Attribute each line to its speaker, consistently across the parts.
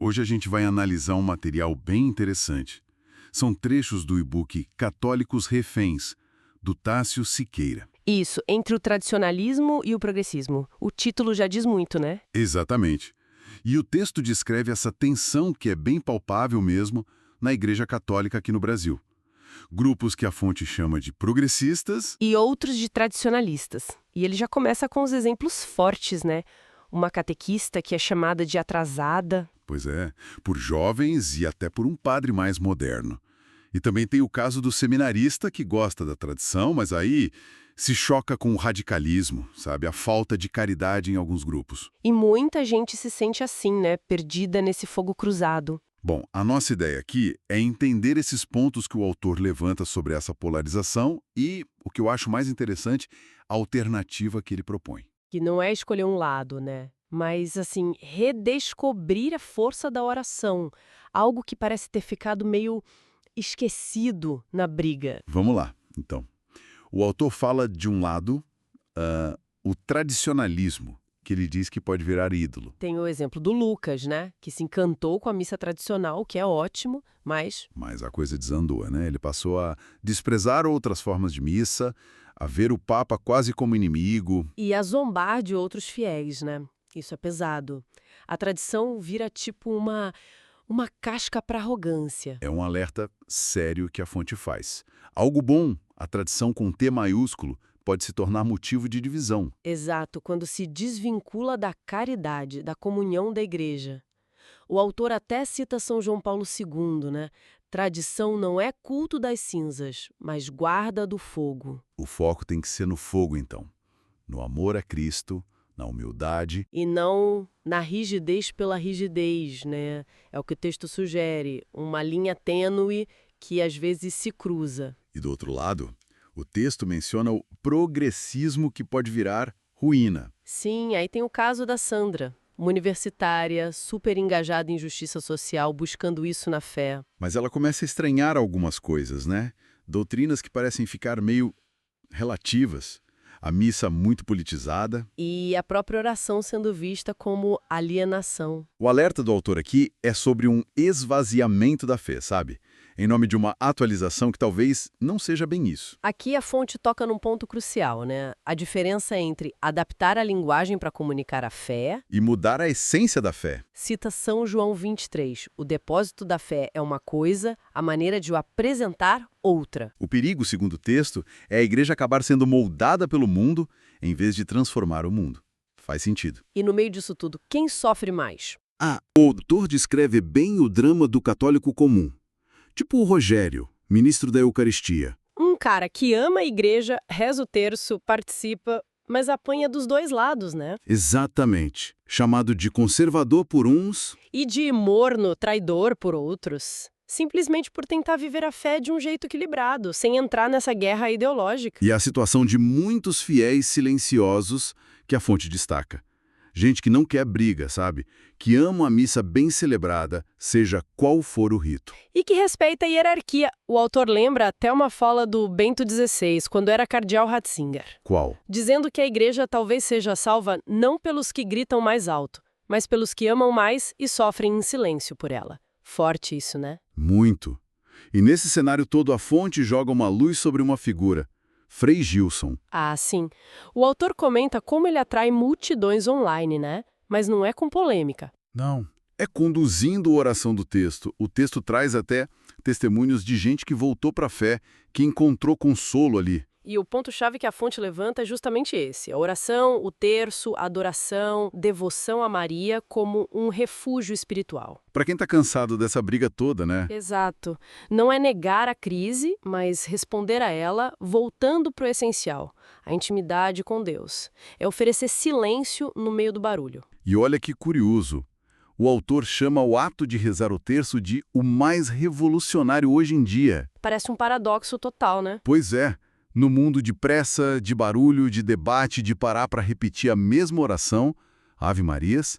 Speaker 1: Hoje a gente vai analisar um material bem interessante. São trechos do e-book Católicos Reféns, do Tássio Siqueira.
Speaker 2: Isso, entre o tradicionalismo e o progressismo. O título já diz muito, né?
Speaker 1: Exatamente. E o texto descreve essa tensão que é bem palpável mesmo na Igreja Católica aqui no Brasil. Grupos que a fonte chama de progressistas
Speaker 2: E outros de tradicionalistas. E ele já começa com os exemplos fortes, né? Uma catequista que é chamada de atrasada.
Speaker 1: pois é, por jovens e até por um padre mais moderno. E também tem o caso do seminarista que gosta da tradição, mas aí se choca com o radicalismo, sabe? A falta de caridade em alguns grupos.
Speaker 2: E muita gente se sente assim, né? Perdida nesse fogo cruzado.
Speaker 1: Bom, a nossa ideia aqui é entender esses pontos que o autor levanta sobre essa polarização e, o que eu acho mais interessante, a alternativa que ele propõe.
Speaker 2: Que não é escolher um lado, né? Mas, assim, redescobrir a força da oração. Algo que parece ter ficado meio esquecido na briga.
Speaker 1: Vamos lá, então. O autor fala, de um lado, o tradicionalismo, que ele diz que pode virar ídolo.
Speaker 2: Tem o exemplo do Lucas, né? Que se encantou com a missa tradicional, que é ótimo, mas
Speaker 1: Mas a coisa desandou, né? Ele passou a desprezar outras formas de missa, a ver o Papa quase como inimigo.
Speaker 2: e a zombar de outros fiéis, né? Isso é pesado. A tradição vira tipo uma casca para arrogância.
Speaker 1: É um alerta sério que a fonte faz. Algo bom, a tradição com T maiúsculo, pode se tornar motivo de divisão.
Speaker 2: Exato, quando se desvincula da caridade, da comunhão da igreja. O autor até cita São João Paulo II, né? Tradição não é culto das cinzas, mas guarda do fogo.
Speaker 1: O foco tem que ser no fogo, então. No amor a Cristo, na humildade.
Speaker 2: E não na rigidez pela rigidez, né? É o que o texto sugere, uma linha tênue que às vezes se cruza.
Speaker 1: E do outro lado, o texto menciona o progressismo que pode virar ruína.
Speaker 2: Sim, aí tem o caso da Sandra, uma universitária, super engajada em justiça social, buscando isso na fé.
Speaker 1: Mas ela começa a estranhar algumas coisas, né? Doutrinas que parecem ficar meio relativas. A missa muito politizada.
Speaker 2: E a própria oração sendo vista como alienação.
Speaker 1: O alerta do autor aqui é sobre um esvaziamento da fé, sabe? Em nome de uma atualização que talvez não seja bem isso.
Speaker 2: Aqui a fonte toca num ponto crucial, né? A diferença entre adaptar a linguagem para comunicar a fé.
Speaker 1: E mudar a essência da fé.
Speaker 2: Cita São João 23. O depósito da fé é uma coisa, a maneira de o apresentar, outra.
Speaker 1: O perigo, segundo o texto, é a igreja acabar sendo moldada pelo mundo em vez de transformar o mundo. Faz sentido.
Speaker 2: E no meio disso tudo, quem sofre mais?
Speaker 1: O autor descreve bem o drama do católico comum. Tipo o Rogério, ministro da Eucaristia.
Speaker 2: Um cara que ama a igreja, reza o terço, participa, mas apanha dos dois lados, né?
Speaker 1: Exatamente. Chamado de conservador por uns.
Speaker 2: E de morno, traidor por outros. Simplesmente por tentar viver a fé de um jeito equilibrado, sem entrar nessa guerra ideológica.
Speaker 1: E a situação de muitos fiéis silenciosos que a fonte destaca. Gente que não quer briga, sabe? Que ama a missa bem celebrada, seja qual for o rito.
Speaker 2: E que respeita a hierarquia. O autor lembra até uma fala do Bento XVI, quando era cardeal Ratzinger,
Speaker 1: Qual?
Speaker 2: dizendo que a igreja talvez seja salva não pelos que gritam mais alto, mas pelos que amam mais e sofrem em silêncio por ela. Forte isso, né?
Speaker 1: Muito. E nesse cenário todo a fonte joga uma luz sobre uma figura. Frei Gilson.
Speaker 2: Ah, sim. O autor comenta como ele atrai multidões online, né? Mas não é com polêmica.
Speaker 1: Não. É conduzindo a oração do texto. O texto traz até testemunhos de gente que voltou para a fé, que encontrou consolo ali.
Speaker 2: E o ponto-chave que a fonte levanta é justamente esse: a oração, o terço, a adoração, devoção a Maria como um refúgio espiritual.
Speaker 1: Para quem está cansado dessa briga toda, né?
Speaker 2: Exato. Não é negar a crise, mas responder a ela voltando para o essencial, a intimidade com Deus. É oferecer silêncio no meio do barulho.
Speaker 1: E olha que curioso. O autor chama o ato de rezar o terço de o mais revolucionário hoje em dia.
Speaker 2: Parece um paradoxo total, né?
Speaker 1: Pois é. No mundo de pressa, de barulho, de debate, de parar para repetir a mesma oração, Ave Marias,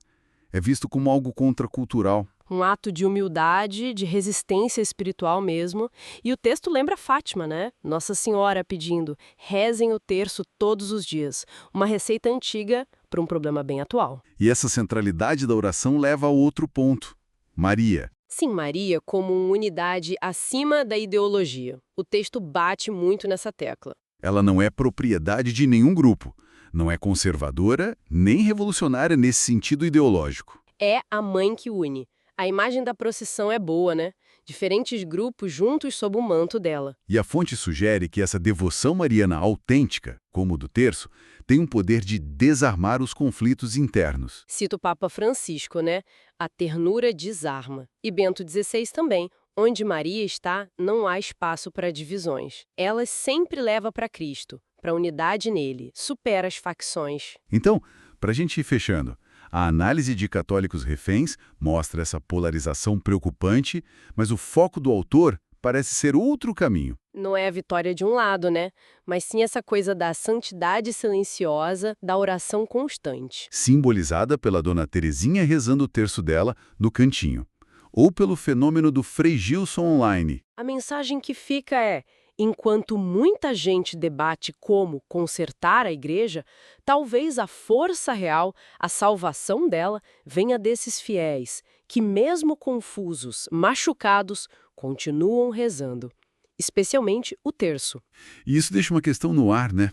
Speaker 1: é visto como algo contracultural.
Speaker 2: Um ato de humildade, de resistência espiritual mesmo. E o texto lembra Fátima, né? Nossa Senhora pedindo, rezem o terço todos os dias. Uma receita antiga para um problema bem atual.
Speaker 1: E essa centralidade da oração leva a outro ponto. Maria.
Speaker 2: Sim, Maria como uma unidade acima da ideologia. O texto bate muito nessa tecla.
Speaker 1: Ela não é propriedade de nenhum grupo. Não é conservadora nem revolucionária nesse sentido ideológico.
Speaker 2: É a mãe que une. A imagem da procissão é boa, né? Diferentes grupos juntos sob o manto dela.
Speaker 1: E a fonte sugere que essa devoção mariana autêntica, como o do terço, tem um poder de desarmar os conflitos internos.
Speaker 2: Cita o Papa Francisco, né? A ternura desarma. E Bento XVI também. Onde Maria está, não há espaço para divisões. Ela sempre leva para Cristo, para a unidade nele, supera as facções.
Speaker 1: Então, para a gente ir fechando, a análise de Católicos Reféns mostra essa polarização preocupante, mas o foco do autor parece ser outro caminho.
Speaker 2: Não é a vitória de um lado, né? Mas sim essa coisa da santidade silenciosa, da oração constante.
Speaker 1: Simbolizada pela Dona Terezinha rezando o terço dela no cantinho. Ou pelo fenômeno do Frei Gilson online.
Speaker 2: A mensagem que fica é: enquanto muita gente debate como consertar a igreja, talvez a força real, a salvação dela, venha desses fiéis, que mesmo confusos, machucados, continuam rezando. Especialmente o terço.
Speaker 1: E isso deixa uma questão no ar, né?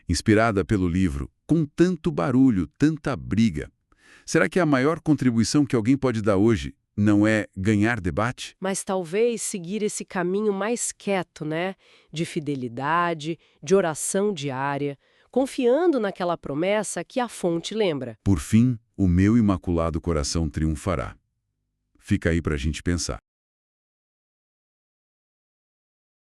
Speaker 1: Inspirada pelo livro Com Tanto Barulho, Tanta Briga. Será que a maior contribuição que alguém pode dar hoje não é ganhar debate?
Speaker 2: Mas talvez seguir esse caminho mais quieto, né? De fidelidade, de oração diária, confiando naquela promessa que a fonte lembra.
Speaker 1: Por fim, o meu imaculado coração triunfará. Fica aí para a gente pensar.